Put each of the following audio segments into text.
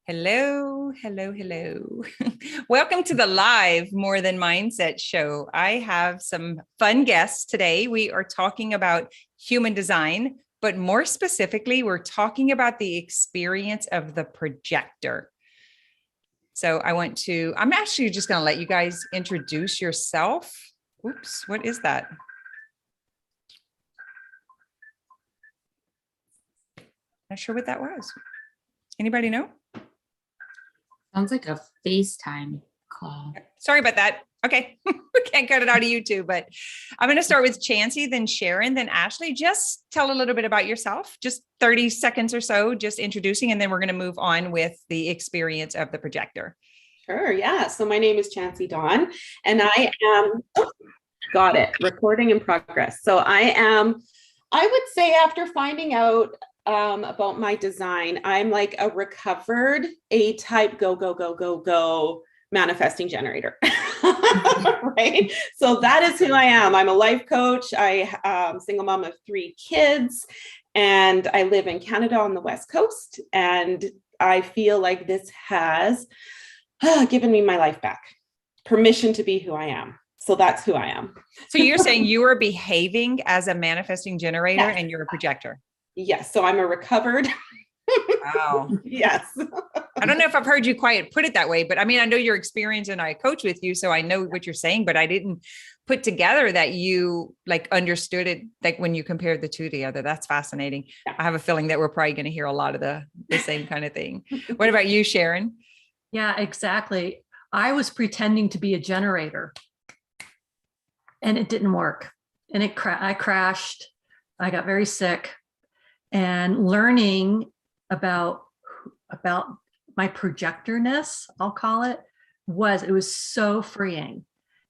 Hello, hello, hello. Welcome to the live More Than Mindset show. I have some fun guests today. We are talking about human design, but more specifically, we're talking about the experience of the projector. So I'm actually just going to let you guys introduce yourself. Oops, what is that? Not sure what that was. Anybody know? Sounds like a FaceTime call. Sorry about that. Okay. We can't cut it out of YouTube, but I'm going to start with Chancey, then Sharon, then Ashley. Just tell a little bit about yourself, just 30 seconds or so, just introducing, and then we're going to move on with the experience of the projector. Sure. Yeah. So my name is Chancey Dawn, and I am, got it, recording in progress. So I would say after finding out about my design, I'm like a recovered A-type go manifesting generator. Right. So that is who I am. I'm a life coach. I'm single mom of 3 kids, and I live in Canada on the West Coast. And I feel like this has given me my life back, permission to be who I am. So that's who I am. So you're saying you are behaving as a manifesting generator, Yes. And you're a projector. Yes. So I'm a recovered. Wow. Yes. I don't know if I've heard you quite put it that way, but I mean, I know your experience and I coach with you, so I know what you're saying, but I didn't put together that you like understood it, like when you compared the two together. That's fascinating. Yeah. I have a feeling that we're probably going to hear a lot of the same kind of thing. What about you, Sharon? Yeah, exactly. I was pretending to be a generator and it didn't work. And I crashed. I got very sick, and learning about my projectorness, I'll call it, was so freeing.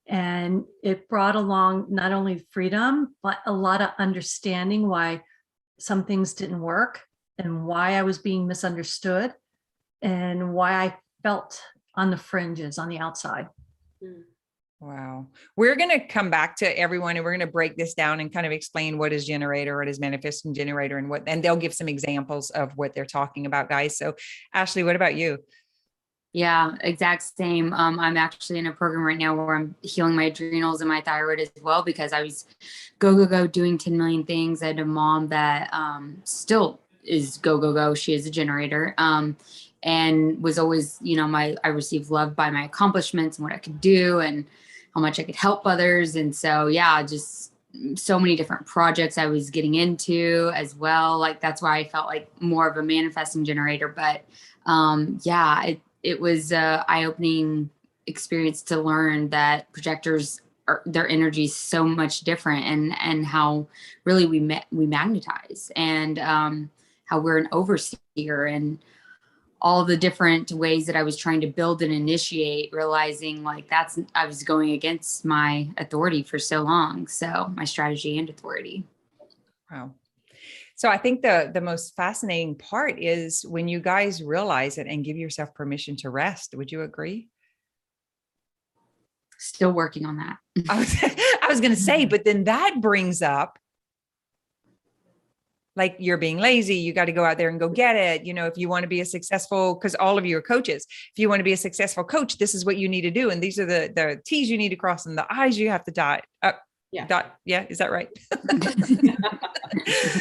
And it brought along not only freedom, but a lot of understanding why some things didn't work and why I was being misunderstood and why I felt on the fringes, on the outside. Wow. We're going to come back to everyone and we're going to break this down and kind of explain what is generator, what is manifesting generator, and they'll give some examples of what they're talking about, guys. So Ashley, what about you? Yeah, exact same. I'm actually in a program right now where I'm healing my adrenals and my thyroid as well, because I was go doing 10 million things. I had a mom that still is go. She is a generator. And was always, I received love by my accomplishments and what I could do and how much I could help others. And so, yeah, just so many different projects I was getting into as well. Like, that's why I felt like more of a manifesting generator. But it was an eye-opening experience to learn that projectors their energy is so much different, and how really we magnetize, and how we're an overseer, and all the different ways that I was trying to build and initiate, realizing like I was going against my authority for so long. So my strategy and authority. Wow. So I think the most fascinating part is when you guys realize it and give yourself permission to rest. Would you agree? Still working on that. I was going to say, but then that brings up, like, you're being lazy. You got to go out there and go get it. If you want to be a successful, because all of you are coaches, if you want to be a successful coach, this is what you need to do. And these are the T's you need to cross and the I's you have to dot. Yeah. Is that right?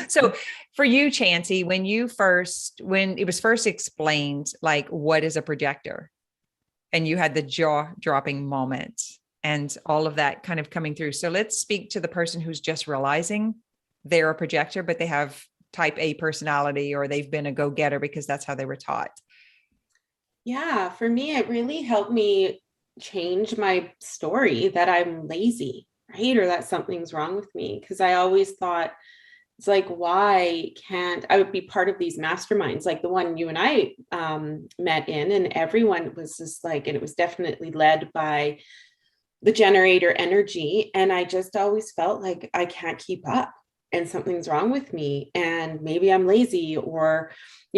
So for you, Chancey, when it was first explained, like, what is a projector, and you had the jaw dropping moment and all of that kind of coming through. So let's speak to the person who's just realizing they're a projector, but they have type A personality, or they've been a go-getter because that's how they were taught. Yeah, for me, it really helped me change my story that I'm lazy, right? Or that something's wrong with me. Because I always thought, it's like, why can't I would be part of these masterminds, like the one you and I met in, and everyone was just like, and it was definitely led by the generator energy. And I just always felt like I can't keep up, and something's wrong with me, and maybe I'm lazy, or,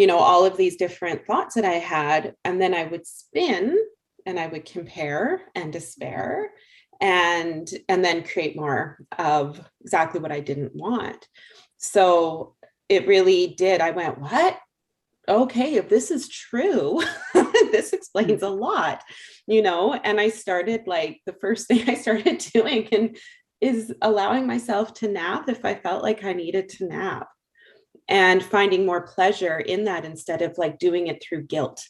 all of these different thoughts that I had. And then I would spin and I would compare and despair, and then create more of exactly what I didn't want. So it really did. I went, what? okay, if this is true, this explains a lot, and I started, like, the first thing I started doing is allowing myself to nap if I felt like I needed to nap, and finding more pleasure in that instead of like doing it through guilt,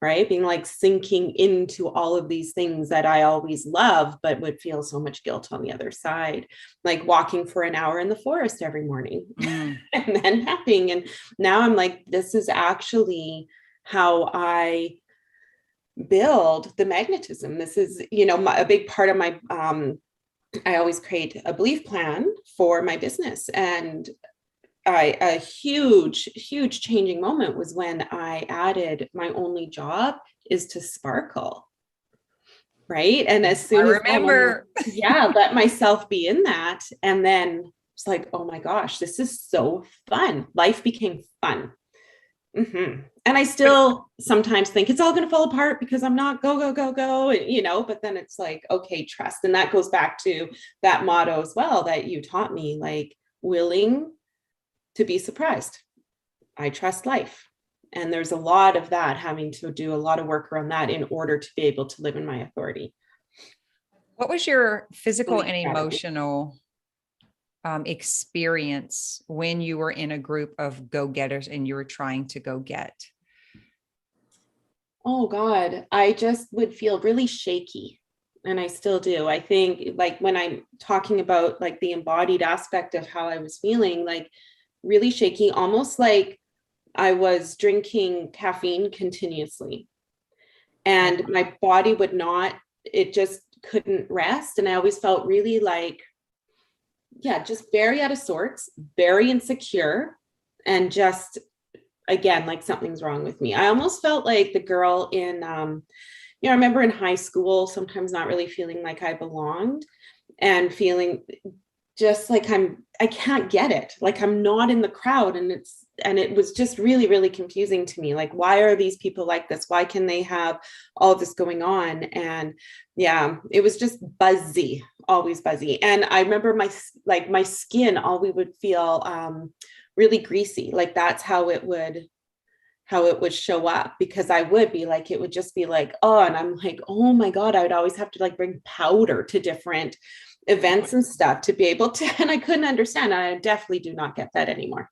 right? Being like sinking into all of these things that I always love, but would feel so much guilt on the other side, like walking for an hour in the forest every morning and then napping. And now I'm like, this is actually how I build the magnetism. This is, a big part of my, I always create a belief plan for my business. And a huge changing moment was when I added my only job is to sparkle. Right. And as soon as remember, let myself be in that. And then it's like, oh my gosh, this is so fun. Life became fun. And I still sometimes think it's all going to fall apart because I'm not go, but then it's like, okay, trust. And that goes back to that motto as well that you taught me, like, willing to be surprised. I trust life. And there's a lot of that, having to do a lot of work around that in order to be able to live in my authority. What was your physical and emotional experience when you were in a group of go-getters and you were trying to go get? Oh God, I just would feel really shaky. And I still do. I think, like, when I'm talking about like the embodied aspect of how I was feeling, like really shaky, almost like I was drinking caffeine continuously. And my body would not, it just couldn't rest. And I always felt really like, just very out of sorts, very insecure, and just, again, like something's wrong with me. I almost felt like the girl in, I remember in high school, sometimes not really feeling like I belonged and feeling just like I can't get it. Like I'm not in the crowd. And it was just really, really confusing to me. Like, why are these people like this? Why can they have all this going on? And it was just buzzy, always buzzy. And I remember my skin, all we would feel really greasy. Like that's how it would show up, because I would be like, it would just be like, oh, and I'm like, oh my God, I would always have to like bring powder to different events and stuff to be able to, and I couldn't understand. I definitely do not get that anymore.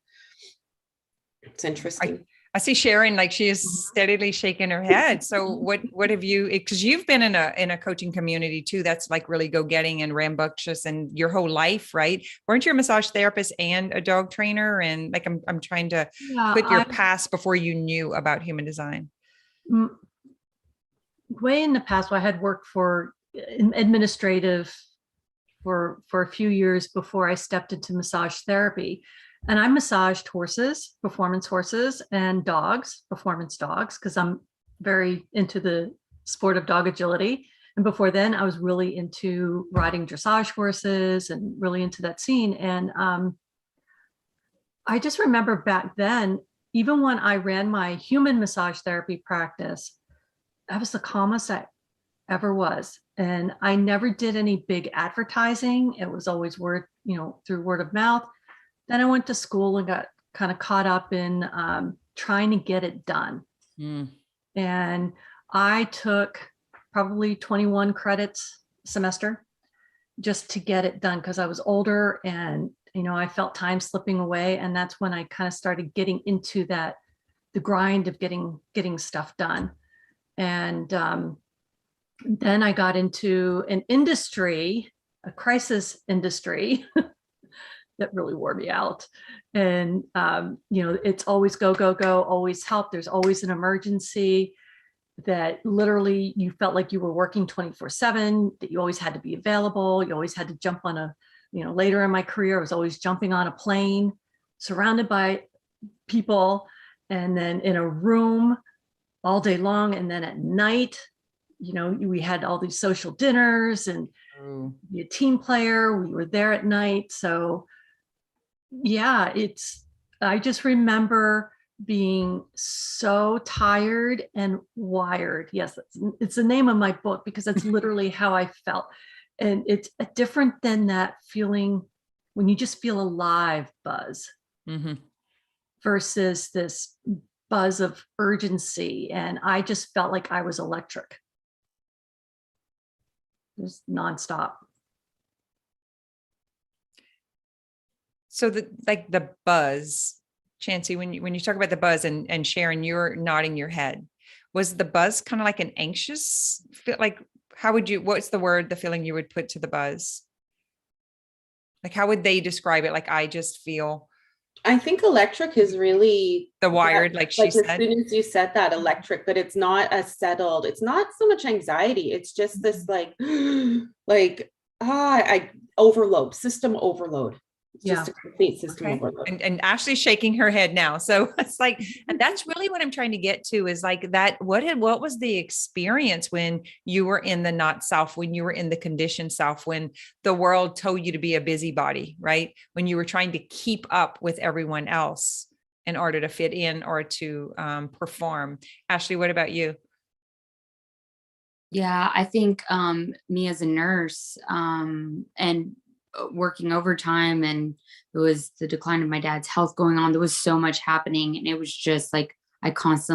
It's interesting. I see Sharon, like she is steadily shaking her head. So what have you, because you've been in a coaching community too, that's like really go-getting and rambunctious and your whole life, right? Weren't you a massage therapist and a dog trainer? And like, I'm trying to put your past before you knew about human design. Way in the past, I had worked for administrative for a few years before I stepped into massage therapy. And I massaged horses, performance horses, and dogs, performance dogs, because I'm very into the sport of dog agility. And before then, I was really into riding dressage horses and really into that scene. And I just remember back then, even when I ran my human massage therapy practice, that was the calmest I ever was. And I never did any big advertising. It was always through word of mouth. Then I went to school and got kind of caught up in trying to get it done. And I took probably 21 credits a semester just to get it done, because I was older and, I felt time slipping away. And that's when I kind of started getting into the grind of getting stuff done. And then I got into an industry, a crisis industry that really wore me out. And, it's always go, go, go, always help. There's always an emergency, that literally you felt like you were working 24/7, that you always had to be available. You always had to jump on later in my career, I was always jumping on a plane, surrounded by people, and then in a room all day long. And then at night, we had all these social dinners and be a team player. We were there at night. So I just remember being so tired and wired. Yes, it's the name of my book, because that's literally how I felt. And it's different than that feeling when you just feel alive buzz versus this buzz of urgency. And I just felt like I was electric. It was nonstop. So the buzz, Chancey, when you talk about the buzz and Sharon, you're nodding your head. Was the buzz kind of like an anxious feel? Like, what's the word, the feeling you would put to the buzz? Like, how would they describe it? Like, I just feel I think electric is really the wired, like she as said. soon as you said that, electric, but it's not as settled. It's not so much anxiety. It's just this like, I overload, system overload. It's just a complete system overload. And Ashley's shaking her head now. So it's like, and that's really what I'm trying to get to is like that. What was the experience when you were in the not self, when you were in the conditioned self, when the world told you to be a busybody, right? When you were trying to keep up with everyone else in order to fit in or to perform. Ashley, what about you? Yeah, I think me as a nurse and working overtime, and it was the decline of my dad's health going on. There was so much happening, and it was just like I couldn't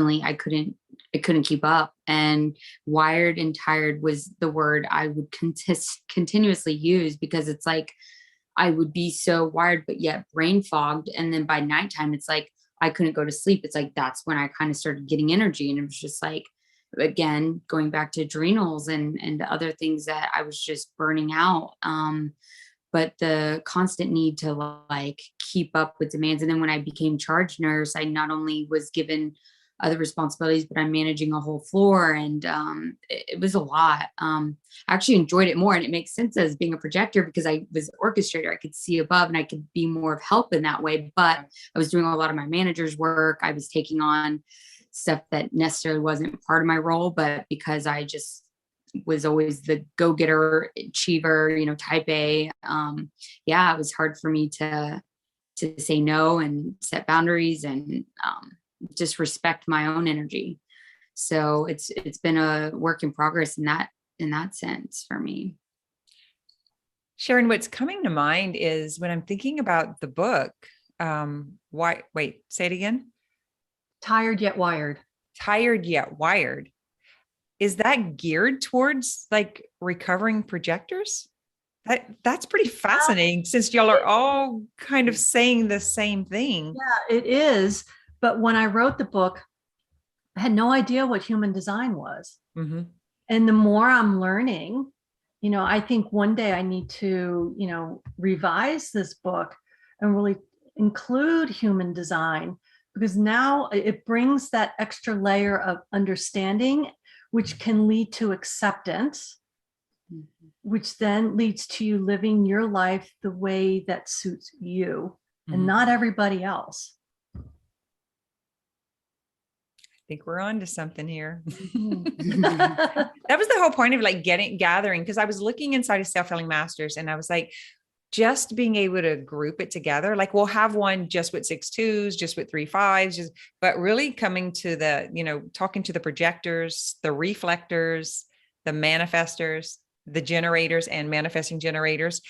keep up. And wired and tired was the word I would continuously use, because it's like I would be so wired but yet brain fogged, and then by nighttime it's like I couldn't go to sleep. It's like that's when I kind of started getting energy, and it was just like, again, going back to adrenals and other things that I was just burning out. But the constant need to like keep up with demands. And then when I became charge nurse, I not only was given other responsibilities, but I'm managing a whole floor, and it was a lot. I actually enjoyed it more, and it makes sense as being a projector because I was an orchestrator. I could see above and I could be more of help in that way, but I was doing a lot of my manager's work. I was taking on stuff that necessarily wasn't part of my role, but because I just was always the go-getter, achiever, type A. It was hard for me to say no and set boundaries and just respect my own energy. So it's been a work in progress in that sense for me. Sharon, what's coming to mind is when I'm thinking about the book, say it again. Tired yet wired. Tired yet wired. Is that geared towards like recovering projectors? That's pretty fascinating since y'all are all kind of saying the same thing. Yeah, it is. But when I wrote the book, I had no idea what human design was. Mm-hmm. And the more I'm learning, I think one day I need to, revise this book and really include human design, because now it brings that extra layer of understanding, which can lead to acceptance, which then leads to you living your life the way that suits you and not everybody else. I think we're on to something here. That was the whole point of like gathering, because I was looking inside of Self-Healing Masters and I was like, just being able to group it together, like we'll have one just with 6-2s, just with 3-5s, but really coming to the, talking to the projectors, the reflectors, the manifestors, the generators and manifesting generators.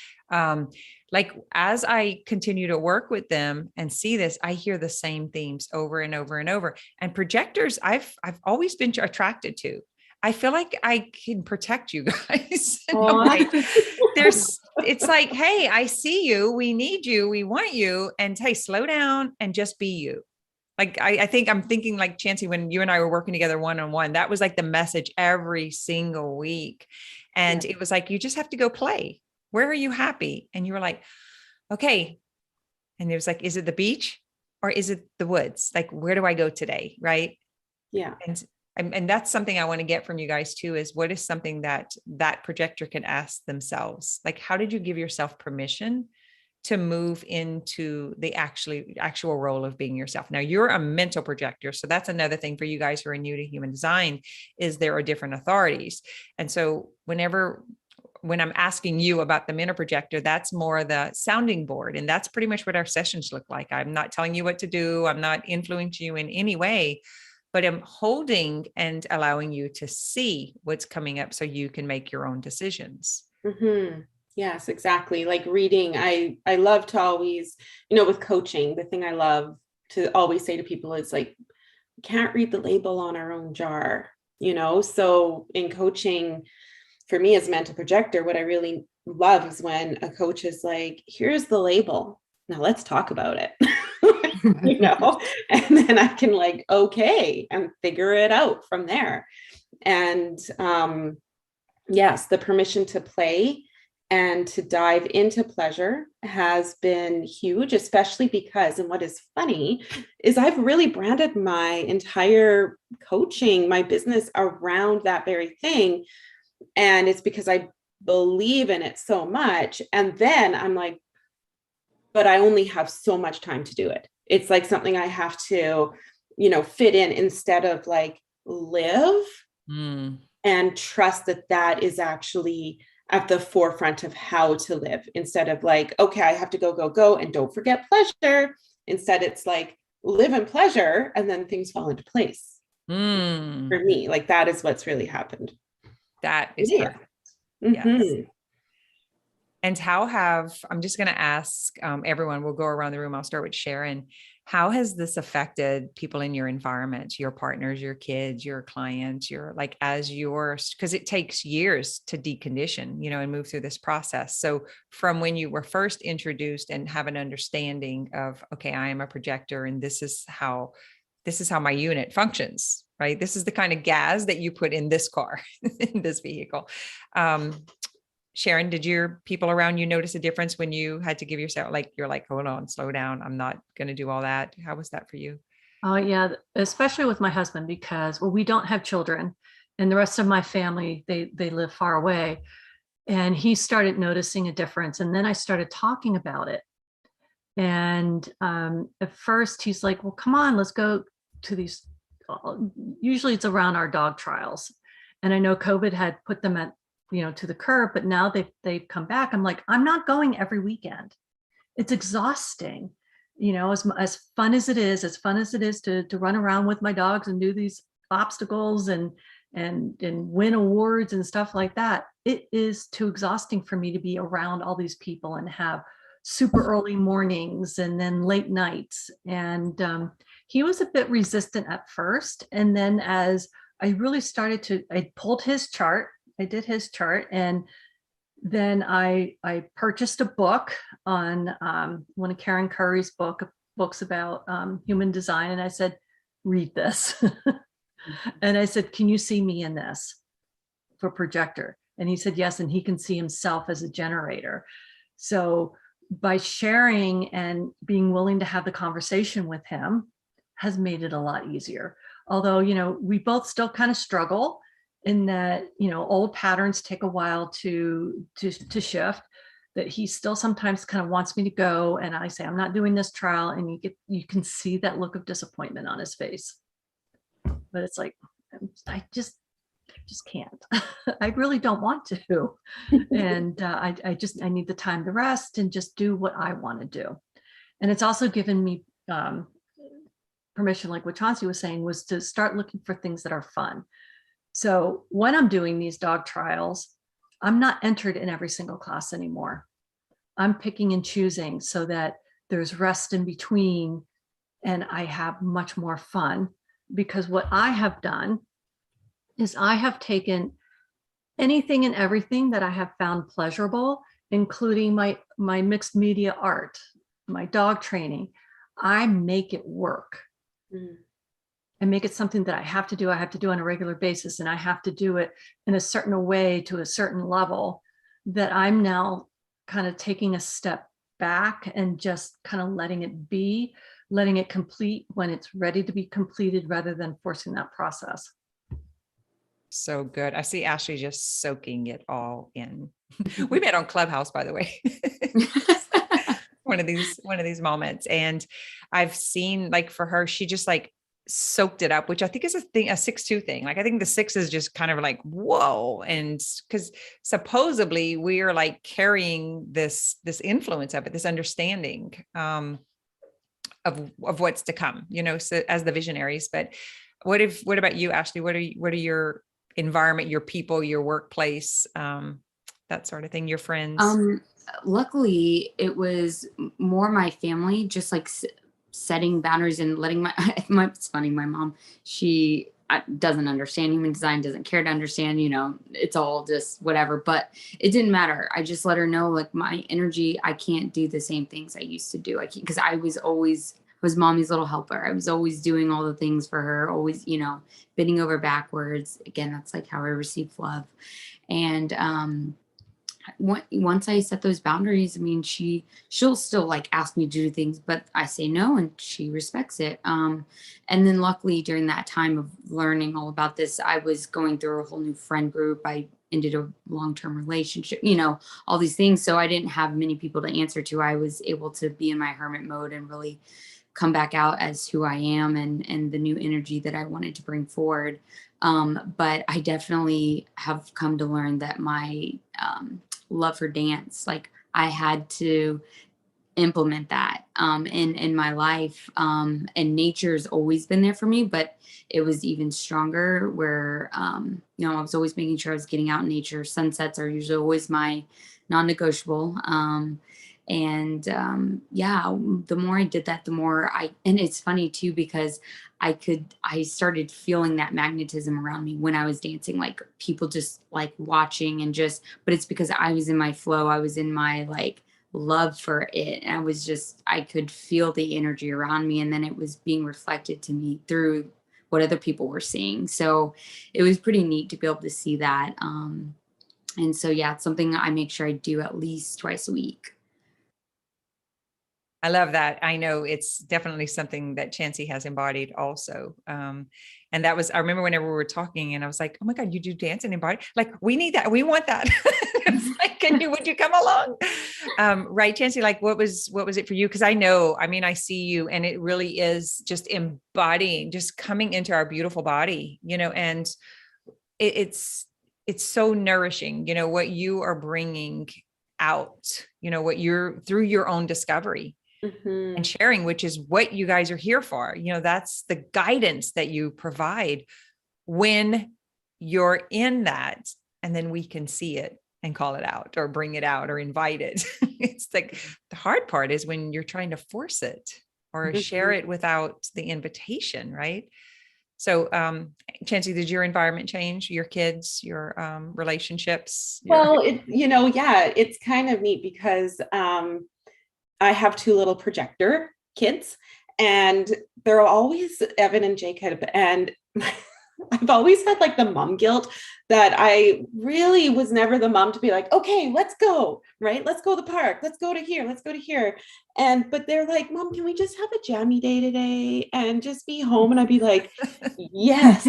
Like as I continue to work with them and see this, I hear the same themes over and over and over. And projectors, I've always been attracted to. I feel like I can protect you guys. It's like, hey, I see you. We need you. We want you. And hey, slow down and just be you. Like, I think I'm thinking like Chancey, when you and I were working together one-on-one, that was like the message every single week. And it was like, you just have to go play. Where are you happy? And you were like, okay. And it was like, is it the beach or is it the woods? Like, where do I go today? Right. Yeah. And that's something I want to get from you guys too, is what is something that projector can ask themselves? Like, how did you give yourself permission to move into the actual role of being yourself? Now you're a mental projector. So that's another thing for you guys who are new to human design, is there are different authorities. And so when I'm asking you about the mental projector, that's more the sounding board. And that's pretty much what our sessions look like. I'm not telling you what to do. I'm not influencing you in any way, but I'm holding and allowing you to see what's coming up so you can make your own decisions. Mm-hmm. Yes, exactly. Like reading, I love to always, with coaching, the thing I love to always say to people is like, can't read the label on our own jar, So in coaching, for me as a mental projector, what I really love is when a coach is like, here's the label. Now let's talk about it. And then I can like, okay, and figure it out from there. And yes, the permission to play and to dive into pleasure has been huge, especially because, and what is funny is I've really branded my entire coaching, my business around that very thing. And it's because I believe in it so much. And then I'm like, but I only have so much time to do it. It's like something I have to, fit in instead of like live and trust that that is actually at the forefront of how to live, instead of like, okay, I have to go, and don't forget pleasure. Instead, it's like live in pleasure, and then things fall into place. For me, like that is what's really happened. That is perfect. Yes. And I'm just going to ask everyone, we'll go around the room. I'll start with Sharon. How has this affected people in your environment, your partners, your kids, your clients, because it takes years to decondition, and move through this process. So from when you were first introduced and have an understanding of, okay, I am a projector and this is how my unit functions, right? This is the kind of gas that you put in this car, in this vehicle. Sharon, did your people around you notice a difference when you had to give yourself, you're like, hold on, slow down. I'm not going to do all that. How was that for you? Oh, yeah, especially with my husband, because, we don't have children and the rest of my family, they live far away. And he started noticing a difference. And then I started talking about it. And at first he's like, well, come on, let's go to these. Usually it's around our dog trials. And I know COVID had put them at, to the curb, but now they've come back. I'm like, I'm not going every weekend. It's exhausting, as fun as it is, to run around with my dogs and do these obstacles and win awards and stuff like that. It is too exhausting for me to be around all these people and have super early mornings and then late nights. And he was a bit resistant at first. And then as I really I pulled his chart, I did his chart, and then I purchased a book on one of Karen Curry's books about human design. And I said, read this. And I said, can you see me in this for projector? And he said, yes. And he can see himself as a generator. So by sharing and being willing to have the conversation with him has made it a lot easier. Although, we both still kind of struggle in that, old patterns take a while to shift, that he still sometimes kind of wants me to go. And I say, I'm not doing this trial. And you can see that look of disappointment on his face. But it's like, I just can't. I really don't want to. And I need the time to rest and just do what I want to do. And it's also given me permission, like what Chauncey was saying, was to start looking for things that are fun. So when I'm doing these dog trials, I'm not entered in every single class anymore. I'm picking and choosing so that there's rest in between and I have much more fun. Because what I have done is I have taken anything and everything that I have found pleasurable, including my mixed media art, my dog training. I make it work. And make it something that I have to do on a regular basis. And I have to do it in a certain way to a certain level, that I'm now kind of taking a step back and just kind of letting it complete when it's ready to be completed, rather than forcing that process. So good. I see Ashley just soaking it all in. We met on Clubhouse, by the way. one of these moments. And I've seen, like, for her, she just like soaked it up, which I think is a 6-2 thing. Like, I think the 6 is just kind of like, whoa. And because supposedly we are like carrying this influence of it, this understanding of what's to come, so as the visionaries. But what about you, Ashley? What are your environment, your people, your workplace, that sort of thing, your friends? Luckily it was more my family, just like setting boundaries and letting it's funny. My mom, she doesn't understand human design, doesn't care to understand, it's all just whatever, but it didn't matter. I just let her know, like, my energy, I can't do the same things I used to do. I can't, because I was mommy's little helper. I was always doing all the things for her, always, bending over backwards. Again, that's like how I received love. And, once I set those boundaries, I mean, she'll still like ask me to do things, but I say no, and she respects it. And then luckily during that time of learning all about this, I was going through a whole new friend group. I ended a long-term relationship, all these things. So I didn't have many people to answer to. I was able to be in my hermit mode and really come back out as who I am and the new energy that I wanted to bring forward. But I definitely have come to learn that my love for dance, like, I had to implement that in my life. And nature's always been there for me, but it was even stronger where, I was always making sure I was getting out in nature. Sunsets are usually always my non-negotiable. The more I did that, the more and it's funny too, because I started feeling that magnetism around me when I was dancing, like people just like watching but it's because I was in my flow. I was in my like love for it. And I could feel the energy around me, and then it was being reflected to me through what other people were seeing. So it was pretty neat to be able to see that. And so, yeah, it's something I make sure I do at least twice a week. I love that. I know it's definitely something that Chancey has embodied also. And that was, I remember whenever we were talking and I was like, oh my God, you do dance and embody, like, we need that. We want that. It's like, would you come along? Right, Chancey, like, what was it for you? Cause I see you, and it really is just embodying, just coming into our beautiful body, and it's so nourishing, what you are bringing out, what you're through your own discovery. Mm-hmm. And sharing, which is what you guys are here for. That's the guidance that you provide when you're in that, and then we can see it and call it out or bring it out or invite it. It's like the hard part is when you're trying to force it or share it without the invitation, right? So, Chancey, did your environment change? Your kids, your relationships? Well, it's kind of neat because I have two little projector kids, and they're always Evan and Jacob. And I've always had like the mom guilt that I really was never the mom to be like, okay, let's go, right? Let's go to the park. Let's go to here. Let's go to here. But they're like, Mom, can we just have a jammy day today and just be home? And I'd be like, yes.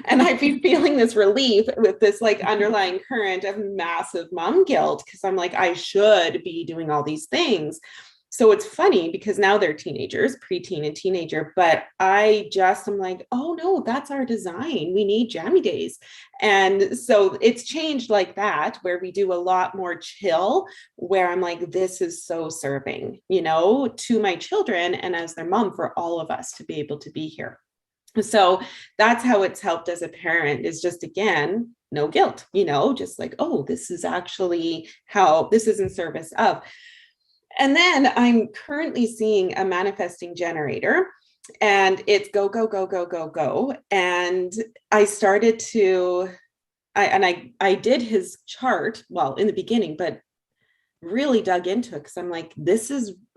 And I'd be feeling this relief with this like underlying current of massive mom guilt, because I'm like, I should be doing all these things. So it's funny because now they're teenagers, preteen and teenager, but I'm like, oh no, that's our design. We need jammy days. And so it's changed like that, where we do a lot more chill, where I'm like, this is so serving, to my children and as their mom, for all of us to be able to be here. So that's how it's helped as a parent, is just, again, no guilt, just like, oh, this is actually how this is in service of. And then I'm currently seeing a manifesting generator, and it's go, go, go, go, go, go. And I started to, I did his chart, well, in the beginning, but really dug into it because I'm like,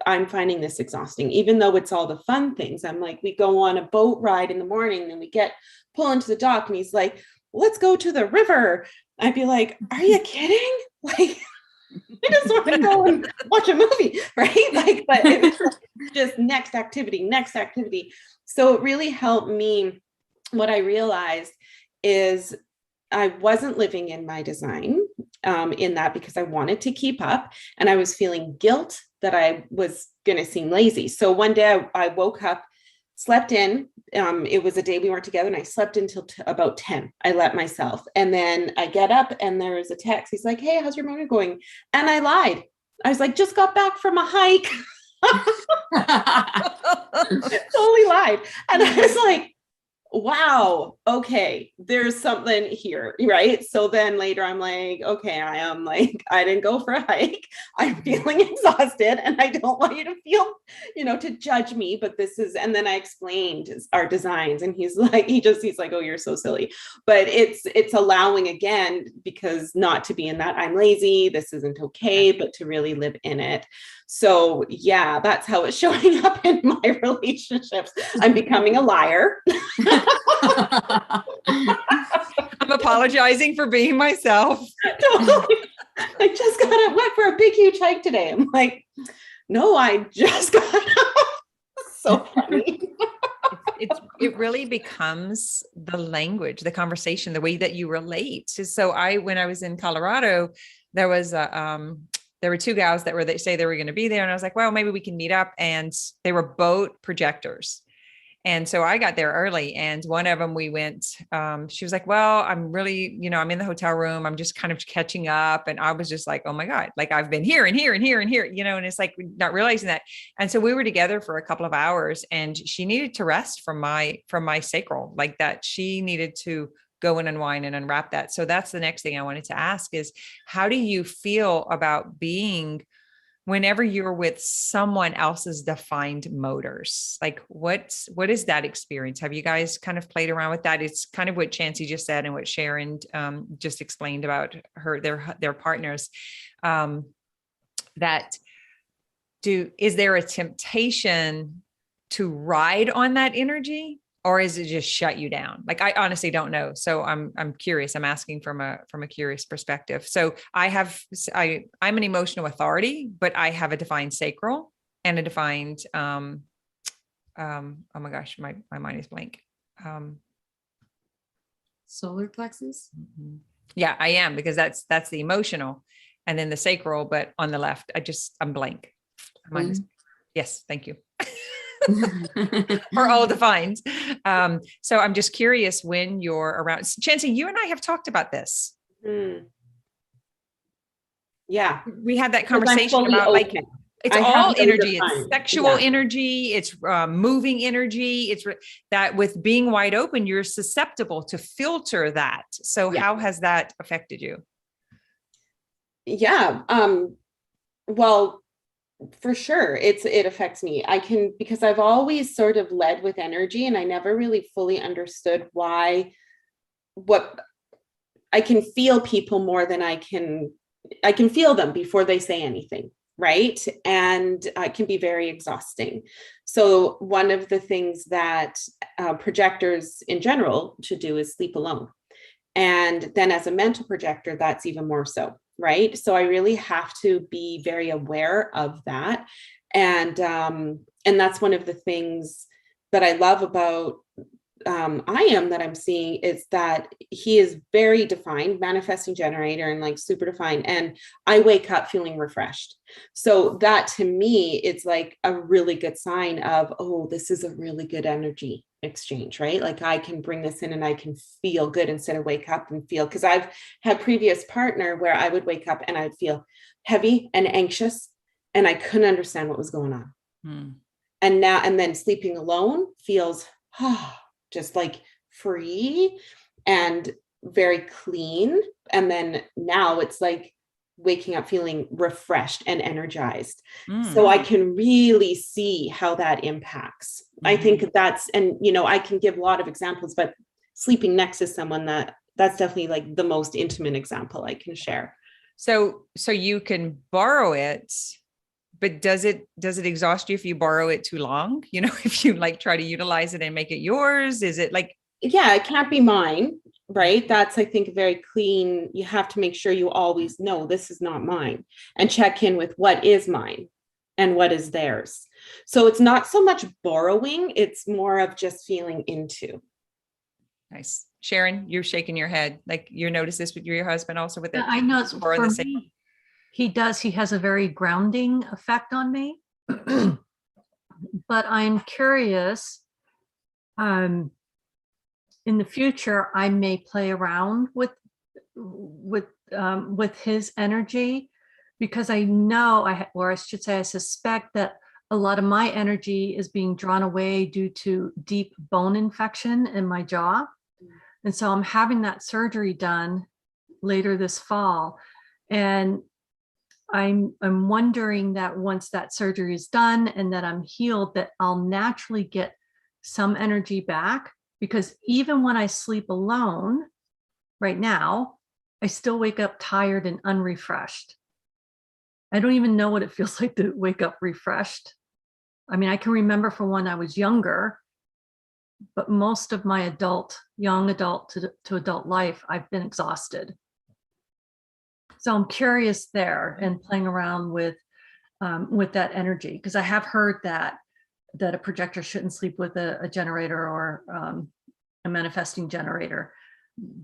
I'm finding this exhausting, even though it's all the fun things. I'm like, we go on a boat ride in the morning and we pull into the dock, and he's like, let's go to the river. I'd be like, are you kidding? Like, I just want to go and watch a movie, right? Like, but it was just next activity. So it really helped me. What I realized is I wasn't living in my design in that, because I wanted to keep up, and I was feeling guilt that I was going to seem lazy. So one day I woke up, slept in. It was a day we weren't together, and I slept until about 10. I let myself. And then I get up and there was a text. He's like, hey, how's your morning going? And I lied. I was like, just got back from a hike. Totally lied. And I was like, wow, okay, there's something here, right? So then later I'm like, okay, I am like, I didn't go for a hike. I'm feeling exhausted and I don't want you to feel, to judge me, but this is, and then I explained our designs and he's like, he's like, oh, you're so silly. But it's allowing again, because not to be in that I'm lazy, this isn't okay, but to really live in it. So yeah, that's how it's showing up in my relationships. I'm becoming a liar. I'm apologizing for being myself. Totally. I just went for a big, huge hike today. I'm like, no, I just got up. So funny. It really becomes the language, the conversation, the way that you relate. So when I was in Colorado, there were two gals that they say they were going to be there. And I was like, well, maybe we can meet up. And they were boat projectors. And so I got there early, and one of them we went, she was like, well, I'm really, I'm in the hotel room. I'm just kind of catching up. And I was just like, oh my God, like I've been here and here and here and here, and it's like not realizing that. And so we were together for a couple of hours, and she needed to rest from my sacral, like that. She needed to go and unwind and unwrap that. So that's the next thing I wanted to ask is, how do you feel about being whenever you're with someone else's defined motors? Like what is that experience? Have you guys kind of played around with that? It's kind of what Chancey just said and what Sharon just explained about their partners. Is there a temptation to ride on that energy, or is it just shut you down? Like, I honestly don't know. So I'm curious. I'm asking from a curious perspective. So I'm an emotional authority, but I have a defined sacral and a defined, oh my gosh, my mind is blank. Solar plexus. Yeah, I am, because that's the emotional, and then the sacral, but on the left, I'm blank. Yes. Thank you. Are all defined. So I'm just curious when you're around. Chancey, you and I have talked about this. Yeah. We had that conversation about like, it's all energy. It's sexual energy. It's moving energy. It's that with being wide open, you're susceptible to filter that. So how has that affected you? Yeah. Well, for sure. It affects me. Because I've always sort of led with energy, and I never really fully understood what I can feel people more than I can feel them before they say anything. Right. And it can be very exhausting. So one of the things that projectors in general should do is sleep alone. And then as a mental projector, that's even more so. Right. So I really have to be very aware of that. And that's one of the things that I love about that I'm seeing, is that he is very defined, manifesting generator, and like super defined. And I wake up feeling refreshed. So that to me, it's like a really good sign of, oh, this is a really good energy exchange, right? Like I can bring this in and I can feel good instead of wake up and feel, because I've had previous partner where I would wake up and I'd feel heavy and anxious and I couldn't understand what was going on. And then sleeping alone feels just like free and very clean. And then now it's like waking up feeling refreshed and energized. So I can really see how that impacts. I think that's, and I can give a lot of examples, but sleeping next to someone, that's definitely like the most intimate example I can share. So you can borrow it, but does it exhaust you if you borrow it too long? If you like try to utilize it and make it yours, is it like? Yeah, it can't be mine, right? That's, I think, very clean. You have to make sure you always know this is not mine, and check in with what is mine and what is theirs. So it's not so much borrowing, it's more of just feeling into. Nice. Sharon, you're shaking your head. Like you notice this with your husband also with it. I know it's for me. He has a very grounding effect on me. But I'm curious, in the future, I may play around with his energy, because I know or I should say, I suspect that a lot of my energy is being drawn away due to deep bone infection in my jaw. And so I'm having that surgery done later this fall. And I'm wondering that once that surgery is done and that I'm healed, that I'll naturally get some energy back, because even when I sleep alone right now, I still wake up tired and unrefreshed. I don't even know what it feels like to wake up refreshed. I mean, I can remember from when I was younger, but most of my young adult to adult life, I've been exhausted. So I'm curious there and playing around with that energy, because I have heard that a projector shouldn't sleep with a generator or a manifesting generator.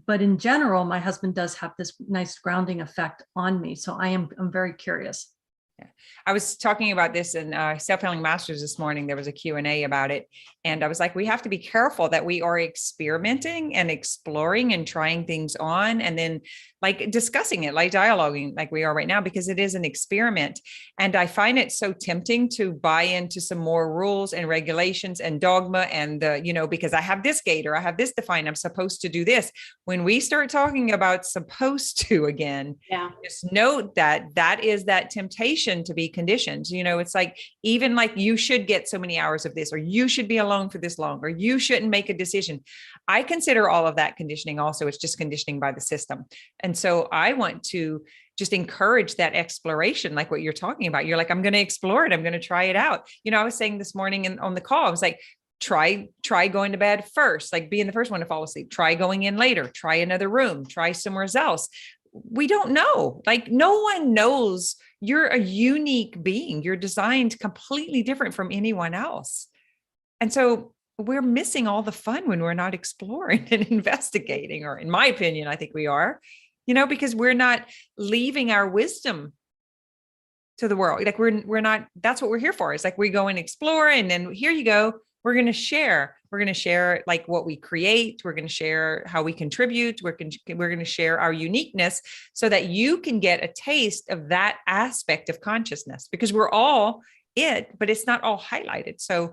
But in general, my husband does have this nice grounding effect on me. So I'm very curious. Yeah. I was talking about this in Self-Healing Masters this morning. There was a Q&A about it. And I was like, we have to be careful that we are experimenting and exploring and trying things on, and then like discussing it, like dialoguing like we are right now, because it is an experiment. And I find it so tempting to buy into some more rules and regulations and dogma and because I have this gate or I have this defined, I'm supposed to do this. When we start talking about supposed to again, just note that is that temptation to be conditioned. It's like, even like you should get so many hours of this, or you should be alone for this long, or you shouldn't make a decision. I consider all of that conditioning also. It's just conditioning by the system. And so I want to just encourage that exploration, like what you're talking about. You're like, I'm going to explore it. I'm going to try it out. I was saying this morning on the call, I was like, try going to bed first, like being the first one to fall asleep, try going in later, try another room, try somewhere else. We don't know. Like, no one knows. You're a unique being. You're designed completely different from anyone else. And so we're missing all the fun when we're not exploring and investigating, or in my opinion, I think we are, because we're not leaving our wisdom to the world. Like we're not, that's what we're here for. It's like we go and explore, and then here you go. We're going to share. We're going to share like what we create. We're going to share how we contribute. We're going to share our uniqueness so that you can get a taste of that aspect of consciousness, because we're all it, but it's not all highlighted. So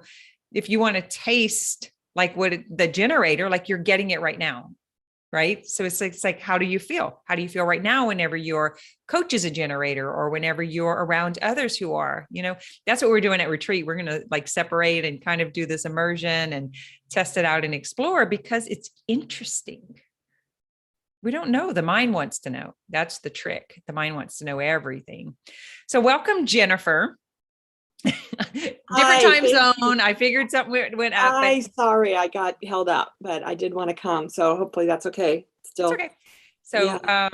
if you want to taste like the generator, like you're getting it right now. Right. So it's like, how do you feel? How do you feel right now whenever your coach is a generator, or whenever you're around others who are, that's what we're doing at retreat. We're going to like separate and kind of do this immersion and test it out and explore, because it's interesting. We don't know. The mind wants to know. That's the trick. The mind wants to know everything. So welcome, Jennifer. Different time zone. I figured something went up. I'm sorry I got held up, but I did want to come. So hopefully that's okay. Still. It's okay. So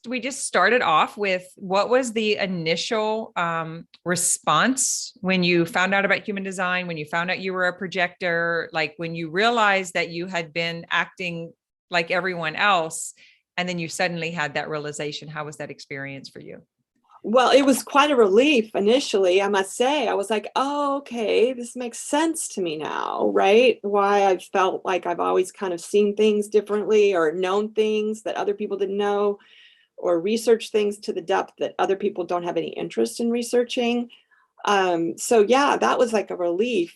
we just started off with, what was the initial response when you found out about human design, when you found out you were a projector, like when you realized that you had been acting like everyone else, and then you suddenly had that realization? How was that experience for you? Well, it was quite a relief initially, I must say. I was like, oh, okay, this makes sense to me now, right? Why I felt like I've always kind of seen things differently, or known things that other people didn't know, or researched things to the depth that other people don't have any interest in researching. So yeah, that was like a relief.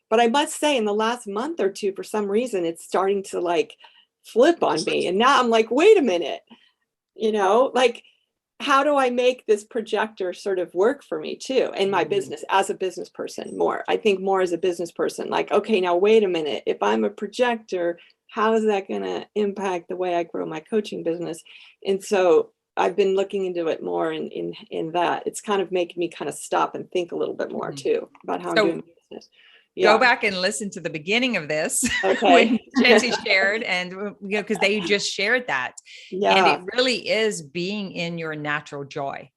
But I must say, in the last month or two, for some reason, it's starting to like flip on me. And now I'm like, wait a minute, like, how do I make this projector sort of work for me too in my business as a business person? I think more as a business person, like, okay, now wait a minute, if I'm a projector, how is that going to impact the way I grow my coaching business? And so I've been looking into it more in that. It's kind of making me kind of stop and think a little bit more too about how I'm doing business. Go back and listen to the beginning of this, okay. when Chancey shared, and because they just shared that. And it really is being in your natural joy.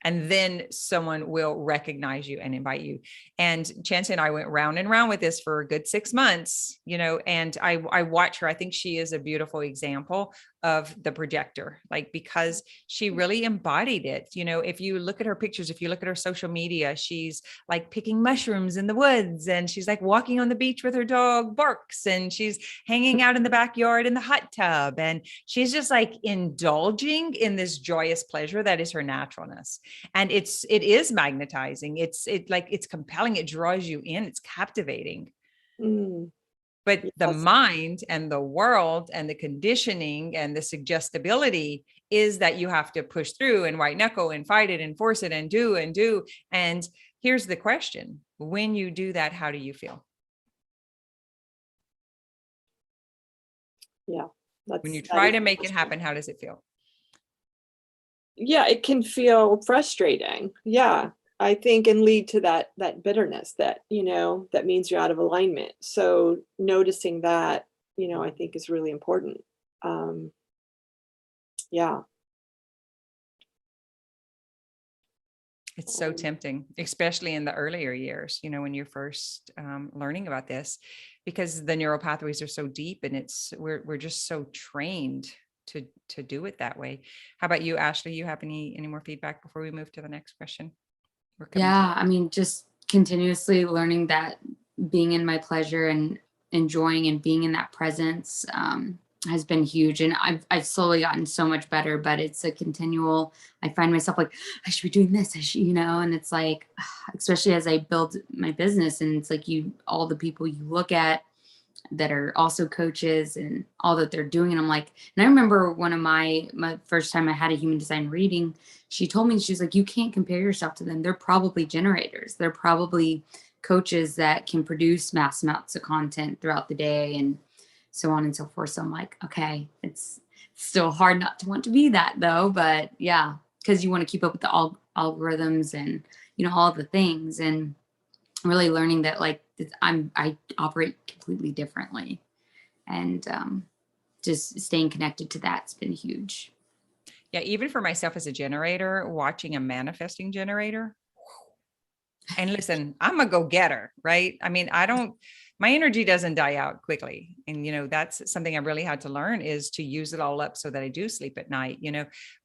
And then someone will recognize you and invite you. And Chancey and I went round and round with this for a good 6 months, and I watch her. I think she is a beautiful example of the projector, like, because she really embodied it. You know, if you look at her pictures, if you look at her social media, she's like picking mushrooms in the woods, and she's like walking on the beach with her dog Barks, and she's hanging out in the backyard in the hot tub, and she's just like indulging in this joyous pleasure that is her naturalness. And it is magnetizing. It's compelling. It draws you in. It's captivating. Mm, But the yes. mind and the world and the conditioning and the suggestibility is that you have to push through and white knuckle and fight it and force it and do and do. And here's the question: when you do that, how do you feel? Yeah. When you that try is to the make it question. happen, how does it feel? Yeah, it can feel frustrating. Yeah. I think, and lead to that bitterness that, that means you're out of alignment. So noticing that, I think is really important. Yeah. It's so tempting, especially in the earlier years, when you're first learning about this, because the neural pathways are so deep, and we're just so trained to do it that way. How about you, Ashley? You have any more feedback before we move to the next question? Yeah, I mean, just continuously learning that being in my pleasure and enjoying and being in that presence has been huge. And I've slowly gotten so much better, but it's a continual, I find myself like, I should be doing this, and it's like, especially as I build my business, and it's like all the people you look at that are also coaches and all that they're doing. And I'm like, and I remember one of my first time I had a human design reading, she told me, she's like, you can't compare yourself to them. They're probably generators. They're probably coaches that can produce mass amounts of content throughout the day and so on and so forth. So I'm like, okay, it's still hard not to want to be that though. But yeah, because you want to keep up with the algorithms and, all the things, and really learning that like I operate completely differently, and just staying connected to that's been huge. Yeah, even for myself as a generator, watching a manifesting generator. And listen, I'm a go-getter, right? I mean, my energy doesn't die out quickly. And, that's something I really had to learn, is to use it all up so that I do sleep at night,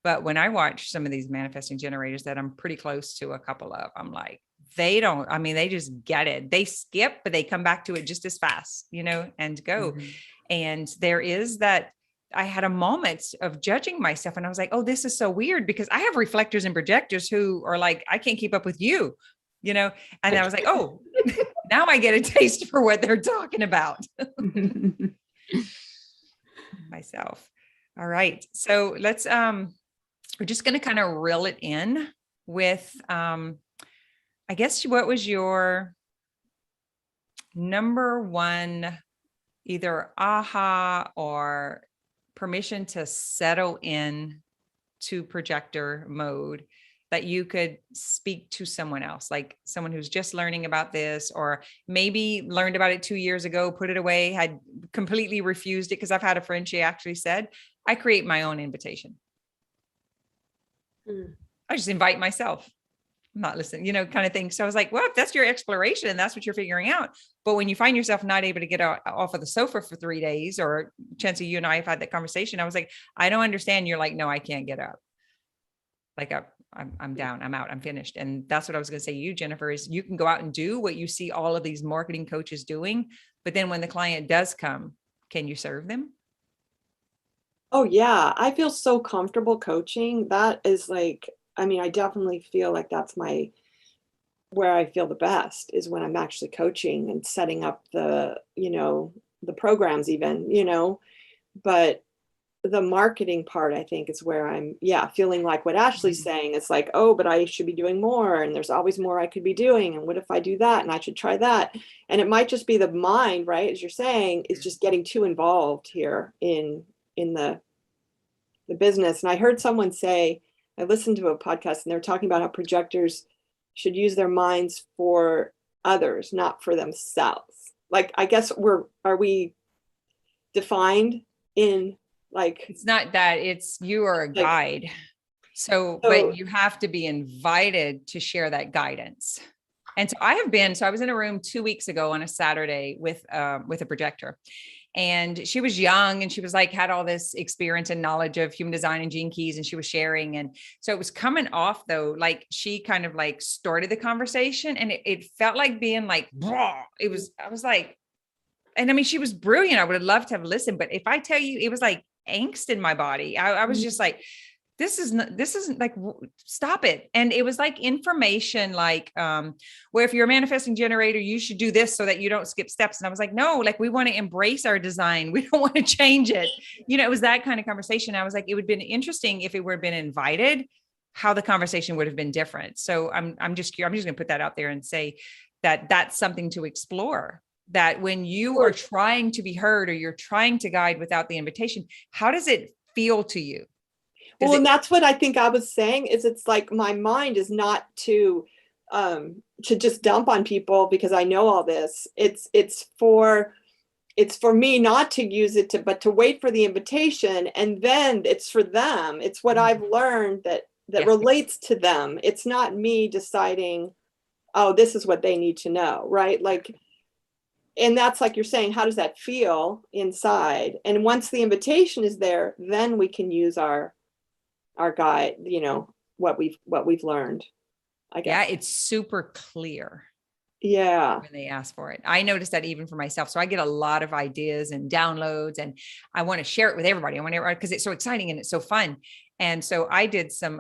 But when I watch some of these manifesting generators that I'm pretty close to a couple of, I'm like, they just get it. They skip, but they come back to it just as fast, and go. Mm-hmm. And there is that. I had a moment of judging myself, and I was like, oh, this is so weird, because I have reflectors and projectors who are like, I can't keep up with you, and I was like, oh, now I get a taste for what they're talking about. Myself. All right. So let's, we're just going to kind of reel it in with, I guess, what was your number one, either aha or permission to settle in to projector mode, that you could speak to someone else, like someone who's just learning about this, or maybe learned about it 2 years ago, put it away, had completely refused it? Because I've had a friend, she actually said, I create my own invitation. I just invite myself. I'm not listening, kind of thing. So I was like, well, if that's your exploration and that's what you're figuring out. But when you find yourself not able to get off of the sofa for 3 days, or Chancey, you and I have had that conversation, I was like, I don't understand. You're like, no, I can't get up. Like I'm down, I'm out, I'm finished. And that's what I was going to say to you, Jennifer, is you can go out and do what you see all of these marketing coaches doing. But then when the client does come, can you serve them? Oh yeah. I feel so comfortable coaching. That is like, I definitely feel like that's where I feel the best, is when I'm actually coaching and setting up the programs even, but the marketing part, I think, is where I'm, feeling like what Ashley's saying. It's like, oh, but I should be doing more, and there's always more I could be doing. And what if I do that? And I should try that. And it might just be the mind, right? As you're saying, is just getting too involved here in the business. And I heard someone say, I listened to a podcast, and they're talking about how projectors should use their minds for others, not for themselves. Like, I guess are we defined in, like, it's not that, it's you are a guide. So, but you have to be invited to share that guidance. And so I was in a room 2 weeks ago on a Saturday with a projector, And she was young and she was like, had all this experience and knowledge of human design and gene keys. And she was sharing. And so it was coming off though, like she kind of like started the conversation and it felt like being like, I was like, and I mean, she was brilliant. I would have loved to have listened, but if I tell you, it was like angst in my body. I was just like, this isn't like, stop it. And it was like information, like, where if you're a manifesting generator, you should do this so that you don't skip steps. And I was like, no, like we want to embrace our design. We don't want to change it. You know, it was that kind of conversation. I was like, it would have been interesting if it would have been invited, how the conversation would have been different. So I'm just going to put that out there and say that that's something to explore. That when you are trying to be heard or you're trying to guide without the invitation, how does it feel to you? Well, and that's what I think I was saying is it's like my mind is not to just dump on people because I know all this. It's for me not to use it but to wait for the invitation, and then it's for them. It's what I've learned that relates to them. It's not me deciding, oh, this is what they need to know, right? Like, and that's like you're saying, how does that feel inside? And once the invitation is there, then we can use our guide, you know, what we've learned, I guess. Yeah, it's super clear. Yeah. When they ask for it. I noticed that even for myself. So I get a lot of ideas and downloads and I want to share it with everybody. I want to, because it's so exciting and it's so fun. And so I did some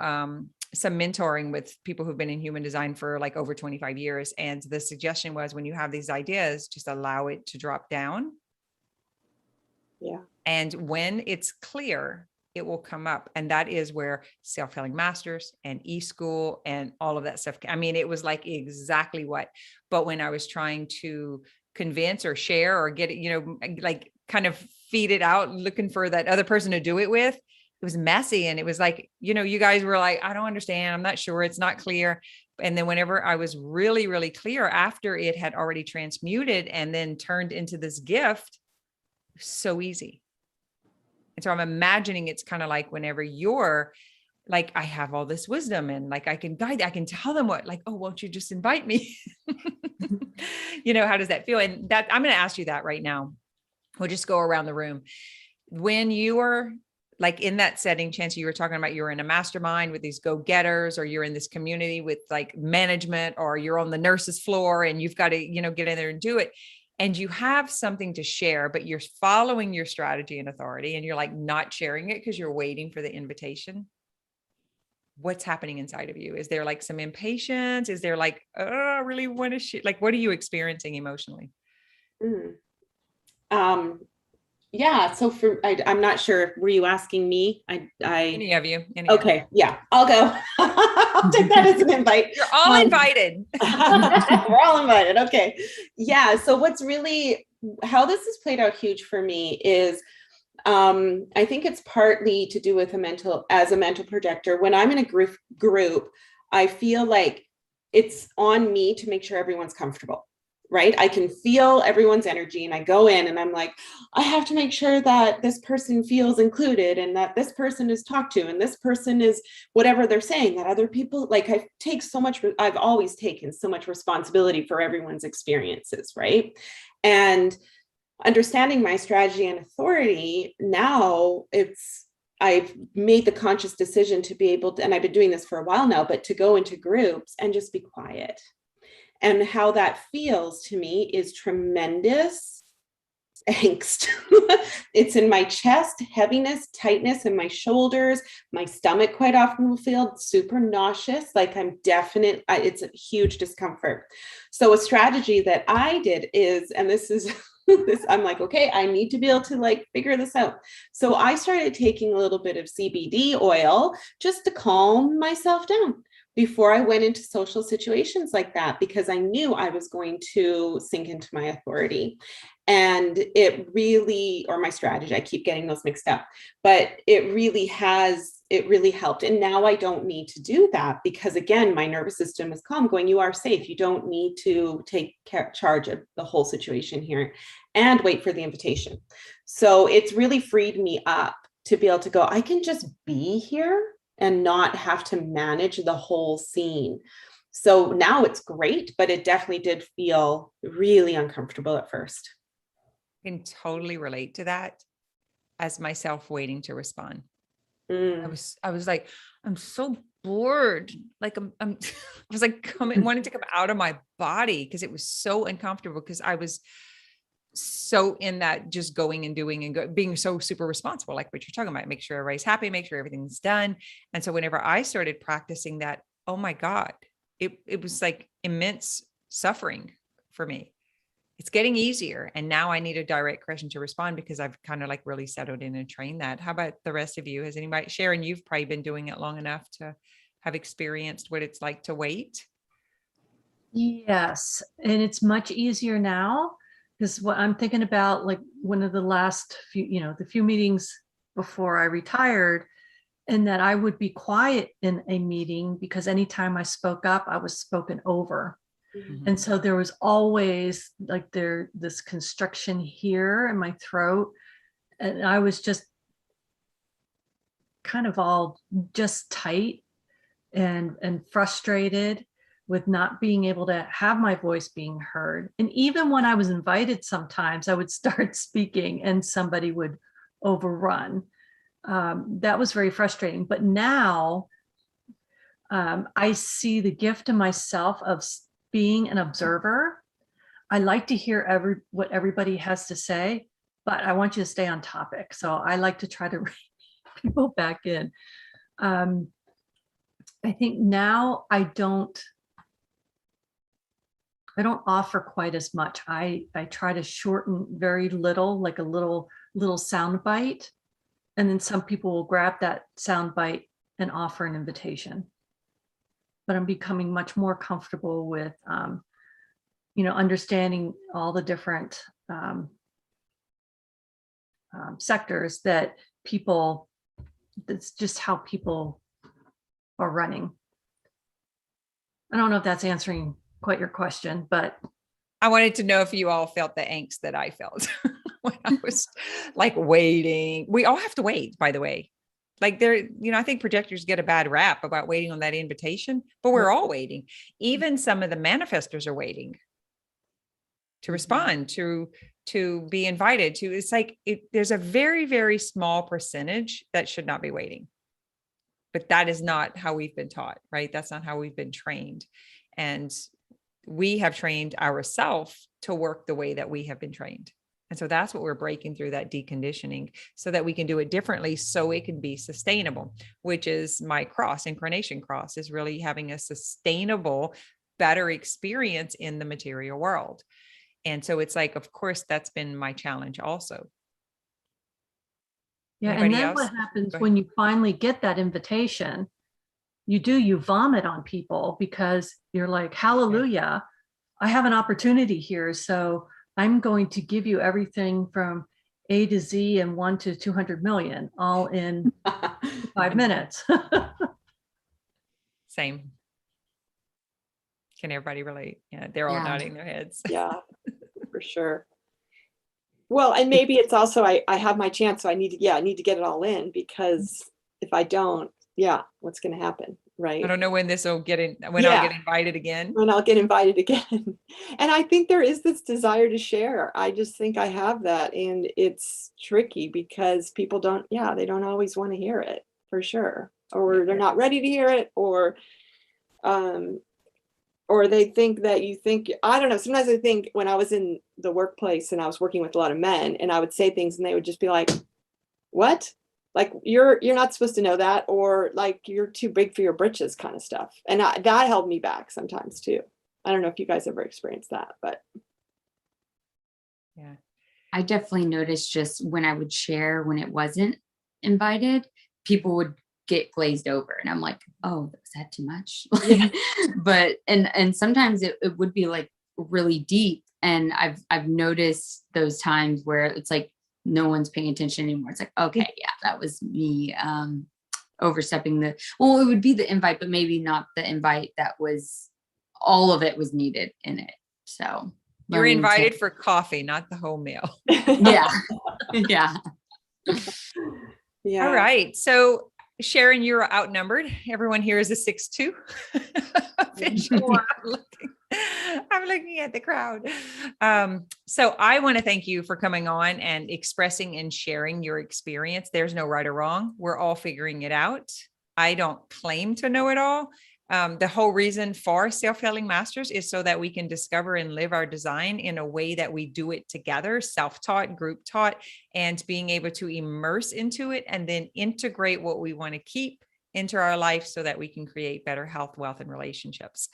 mentoring with people who've been in human design for like over 25 years. And the suggestion was when you have these ideas, just allow it to drop down. Yeah. And when it's clear, it will come up. And that is where Self-Healing Masters and e-school and all of that stuff. I mean, it was like exactly what, but when I was trying to convince or share or get it, you know, like kind of feed it out, looking for that other person to do it with, it was messy. And it was like, you know, you guys were like, I don't understand. I'm not sure. It's not clear. And then whenever I was really, really clear after it had already transmuted and then turned into this gift, it was so easy. And so I'm imagining it's kind of like whenever you're like, I have all this wisdom and like, I can guide, I can tell them what, like, oh, won't you just invite me? You know, how does that feel? And that I'm going to ask you that right now. We'll just go around the room. When you are like in that setting, Chancey, you were talking about, you're in a mastermind with these go-getters, or you're in this community with like management, or you're on the nurse's floor and you've got to, you know, get in there and do it. And you have something to share, but you're following your strategy and authority and you're like not sharing it because you're waiting for the invitation. What's happening inside of you? Is there like some impatience? Is there like, oh, I really want to share? Like, what are you experiencing emotionally? Yeah. So I'm not sure. Were you asking me? Any of you? Okay. Yeah, I'll go. I'll take that as an invite. You're all invited. We're all invited. Okay. Yeah. So how this has played out huge for me is, I think it's partly to do with as a mental projector. When I'm in a group, I feel like it's on me to make sure everyone's comfortable. Right? I can feel everyone's energy and I go in and I'm like, I have to make sure that this person feels included and that this person is talked to and this person is whatever they're saying, that other people, like I've always taken so much responsibility for everyone's experiences. Right. And understanding my strategy and authority now, I've made the conscious decision to be able to, and I've been doing this for a while now, but to go into groups and just be quiet. And how that feels to me is tremendous angst. It's in my chest, heaviness, tightness in my shoulders. My stomach quite often will feel super nauseous. Like it's a huge discomfort. So a strategy that I did is, and this is, I'm like, okay, I need to be able to like figure this out. So I started taking a little bit of CBD oil just to calm myself down before I went into social situations like that, because I knew I was going to sink into my authority. And or my strategy, I keep getting those mixed up, but it really helped. And now I don't need to do that because again, my nervous system is calm, going, you are safe. You don't need to take charge of the whole situation here and wait for the invitation. So it's really freed me up to be able to go, I can just be here and not have to manage the whole scene. So now it's great, but it definitely did feel really uncomfortable at first. can totally relate to that as myself waiting to respond. Mm. I was like, I'm so bored. Like I was like wanting to come out of my body because it was so uncomfortable because I was so in that just going and doing and being so super responsible, like what you're talking about, make sure everybody's happy, make sure everything's done. And so whenever I started practicing that, oh my God, it was like immense suffering for me. It's getting easier. And now I need a direct question to respond because I've kind of like really settled in and trained that. How about the rest of you? Has anybody, Sharon, you've probably been doing it long enough to have experienced what it's like to wait? Yes, and it's much easier now because what I'm thinking about, like one of the last few, the few meetings before I retired, and that I would be quiet in a meeting because anytime I spoke up, I was spoken over. Mhm. And so there was always like this constriction here in my throat. And I was just kind of all just tight and frustrated with not being able to have my voice being heard. And even when I was invited, sometimes I would start speaking and somebody would overrun. That was very frustrating. But now I see the gift in myself of being an observer. I like to hear what everybody has to say, but I want you to stay on topic. So I like to try to bring people back in. I think now I don't offer quite as much. I try to shorten very little, like a little sound bite. And then some people will grab that sound bite and offer an invitation. But I'm becoming much more comfortable with, understanding all the different sectors that people, that's just how people are running. I don't know if that's answering quite your question, but I wanted to know if you all felt the angst that I felt when I was like waiting. We all have to wait, by the way. Like I think projectors get a bad rap about waiting on that invitation, but we're all waiting. Even some of the manifestors are waiting to respond, to be invited to. It's like there's a very, very small percentage that should not be waiting. But that is not how we've been taught, right? That's not how we've been trained. And we have trained ourselves to work the way that we have been trained. And so that's what we're breaking through, that deconditioning, so that we can do it differently, so it can be sustainable, which is my incarnation cross, is really having a sustainable, better experience in the material world. And so it's like, of course, that's been my challenge also. yeah. Anybody And then else? what happens when you finally get that invitation? You vomit on people because you're like, hallelujah, I have an opportunity here. So I'm going to give you everything from A to Z and 1 to 200 million, all in 5 minutes. Same. Can everybody relate? Yeah, they're all nodding their heads. Yeah, for sure. Well, and maybe it's also I have my chance, so I need to get it all in, because if I don't, what's going to happen, right? I don't know when I'll get invited again. When I'll get invited again. And I think there is this desire to share. I just think I have that, and it's tricky because people they don't always want to hear it, for sure, or they're not ready to hear it, or they think that I don't know. Sometimes I think when I was in the workplace and I was working with a lot of men, and I would say things and they would just be like, what? Like, you're not supposed to know that, or like, you're too big for your britches, kind of stuff. And that held me back sometimes too. I don't know if you guys ever experienced that, but. Yeah. I definitely noticed just when I would share when it wasn't invited, people would get glazed over, and I'm like, oh, was that too much? But and sometimes it would be like really deep, and I've noticed those times where it's like no one's paying attention anymore. It's like, okay, that was me overstepping it would be the invite, but maybe not the invite that was all of it was needed in it. So you're invited for coffee, not the whole meal. Yeah. All right. So Sharon, you're outnumbered. Everyone here is a 6'2". I'm looking at the crowd. So I want to thank you for coming on and expressing and sharing your experience. There's no right or wrong. We're all figuring it out. I don't claim to know it all. The whole reason for Self-Healing Masters is so that we can discover and live our design in a way that we do it together, self-taught, group taught, and being able to immerse into it and then integrate what we want to keep into our life so that we can create better health, wealth, and relationships.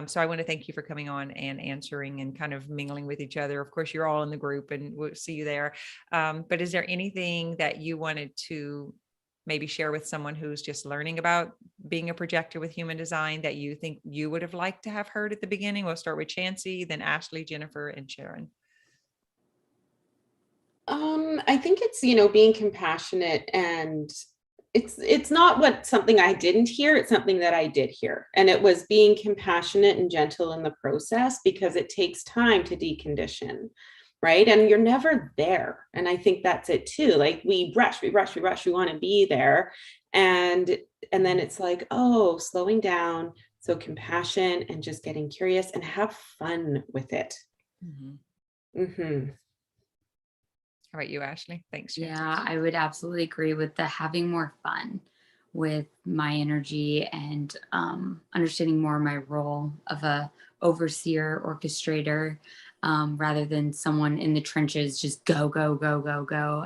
So I want to thank you for coming on and answering and kind of mingling with each other. Of course, you're all in the group and we'll see you there. But is there anything that you wanted to maybe share with someone who's just learning about being a projector with human design that you think you would have liked to have heard at the beginning? We'll start with Chancey, then Ashley, Jennifer, and Sharon. I think it's, being compassionate, and it's not something I didn't hear, it's something that I did hear. And it was being compassionate and gentle in the process, because it takes time to decondition, right? And you're never there. And I think that's it too. Like we rush, we want to be there. And then it's like, oh, slowing down. So compassion and just getting curious and have fun with it. How about you, Ashley? Thanks. Sharon. Yeah, I would absolutely agree with the having more fun with my energy and understanding more my role of a overseer, orchestrator, rather than someone in the trenches, just go,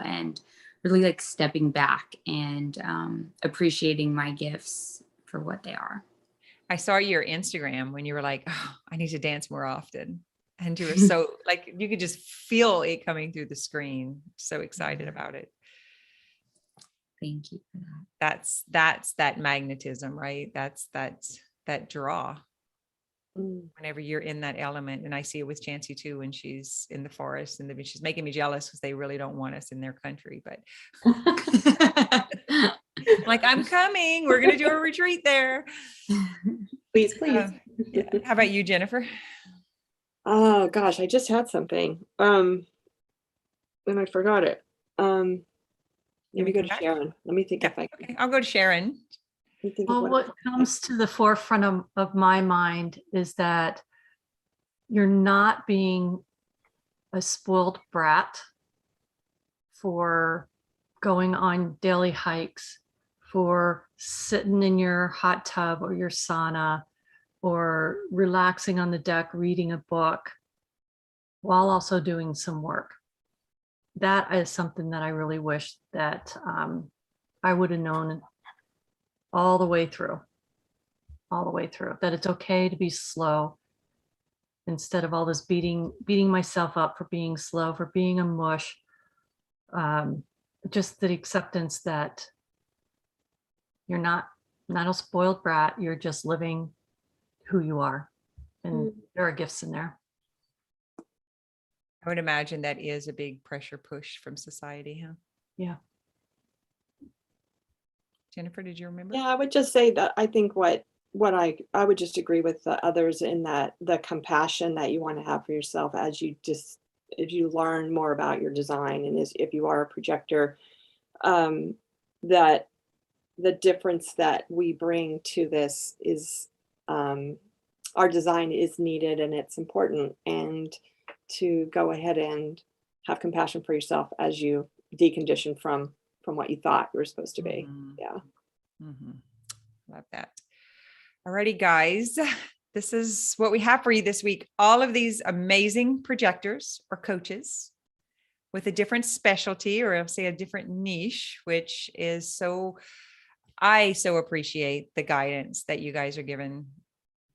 and really like stepping back and appreciating my gifts for what they are. I saw your Instagram when you were like, oh, I need to dance more often. And you were so like, you could just feel it coming through the screen. So excited about it. Thank you for that. That's that magnetism, right? That's that draw. Whenever you're in that element. And I see it with Chancey too, when she's in the forest, and she's making me jealous because they really don't want us in their country, but like, I'm coming, we're going to do a retreat there. Please. Yeah. How about you, Jennifer? Oh gosh, I just had something. And I forgot it. Let me go to Sharon. Let me think if I can. Okay, I'll go to Sharon. Well, what comes to the forefront of my mind is that you're not being a spoiled brat for going on daily hikes, for sitting in your hot tub or your sauna, or relaxing on the deck, reading a book, while also doing some work. That is something that I really wish that I would have known all the way through, that it's okay to be slow, instead of all this beating myself up for being slow, for being a mush. Just the acceptance that you're not a spoiled brat, you're just living who you are, and there are gifts in there. I would imagine that is a big pressure push from society, huh? Yeah. Jennifer, did you remember? Yeah, I would just say that I think what I would just agree with the others in that the compassion that you want to have for yourself as you learn more about your design, and if you are a projector, that the difference that we bring to this is our design is needed and it's important, and to go ahead and have compassion for yourself as you decondition from what you thought you were supposed to be. Yeah. Love that. Alrighty, guys, this is what we have for you this week. All of these amazing projectors or coaches with a different specialty, or I'll say a different niche, which is I so appreciate the guidance that you guys are giving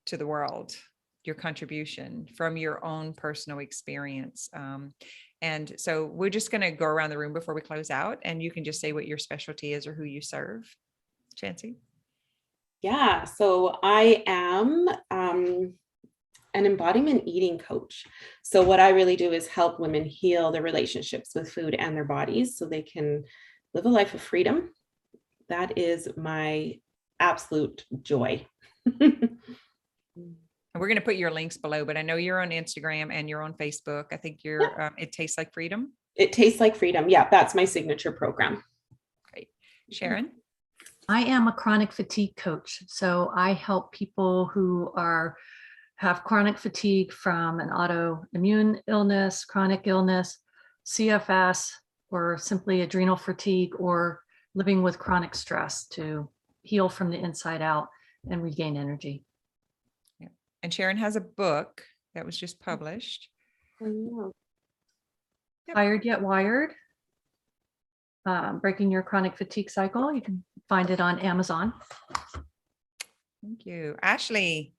to the world, your contribution from your own personal experience. And so we're just going to go around the room before we close out, and you can just say what your specialty is or who you serve. Chancey? Yeah, so I am an embodiment eating coach. So what I really do is help women heal their relationships with food and their bodies so they can live a life of freedom. That is my absolute joy. We're going to put your links below, but I know you're on Instagram and you're on Facebook. I think you're, It Tastes Like Freedom. It Tastes Like Freedom. Yeah, that's my signature program. Great. Sharon? I am a chronic fatigue coach. So I help people who are have chronic fatigue from an autoimmune illness, chronic illness, CFS, or simply adrenal fatigue, or living with chronic stress to heal from the inside out and regain energy. Yeah. And Sharon has a book that was just published. I know. Yep. Tired Yet Wired, Breaking Your Chronic Fatigue Cycle. You can find it on Amazon. Thank you. Ashley.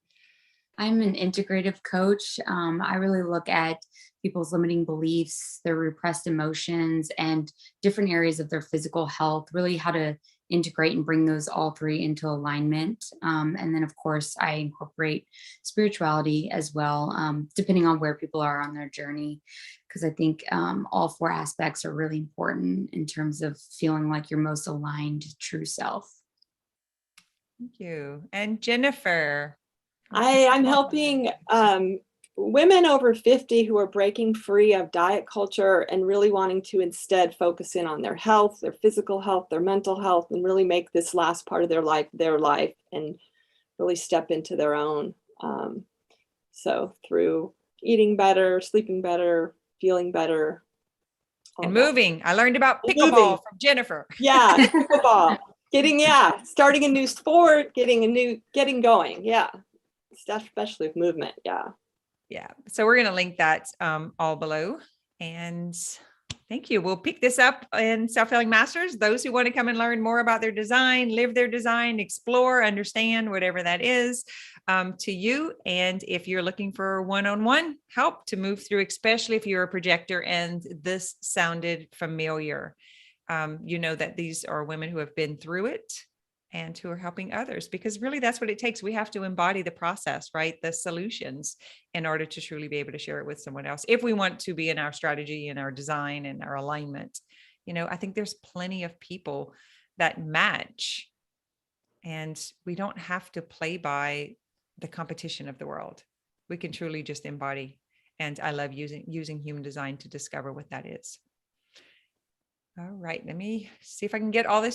I'm an integrative coach. I really look at people's limiting beliefs, their repressed emotions, and different areas of their physical health, really how to integrate and bring those all three into alignment. And then, of course, I incorporate spirituality as well, depending on where people are on their journey, because I think all four aspects are really important in terms of feeling like your most aligned true self. Thank you. And Jennifer. I'm helping women over 50 who are breaking free of diet culture and really wanting to instead focus in on their health, their physical health, their mental health, and really make this last part of their life, and really step into their own. So through eating better, sleeping better, feeling better. And moving. I learned about pickleball Moving. from Jennifer. Yeah, pickleball. Starting a new sport, getting going. Yeah. Especially with movement. Yeah. Yeah. So we're going to link that all below. And thank you. We'll pick this up in Self-Healing Masters. Those who want to come and learn more about their design, live their design, explore, understand, whatever that is to you. And if you're looking for one-on-one help to move through, especially if you're a projector and this sounded familiar, you know that these are women who have been through it and who are helping others, because really that's what it takes. We have to embody the process, right? The solutions in order to truly be able to share it with someone else. If we want to be in our strategy and our design and our alignment, you know, I think there's plenty of people that match, and we don't have to play by the competition of the world. We can truly just embody. And I love using human design to discover what that is. All right, let me see if I can get all this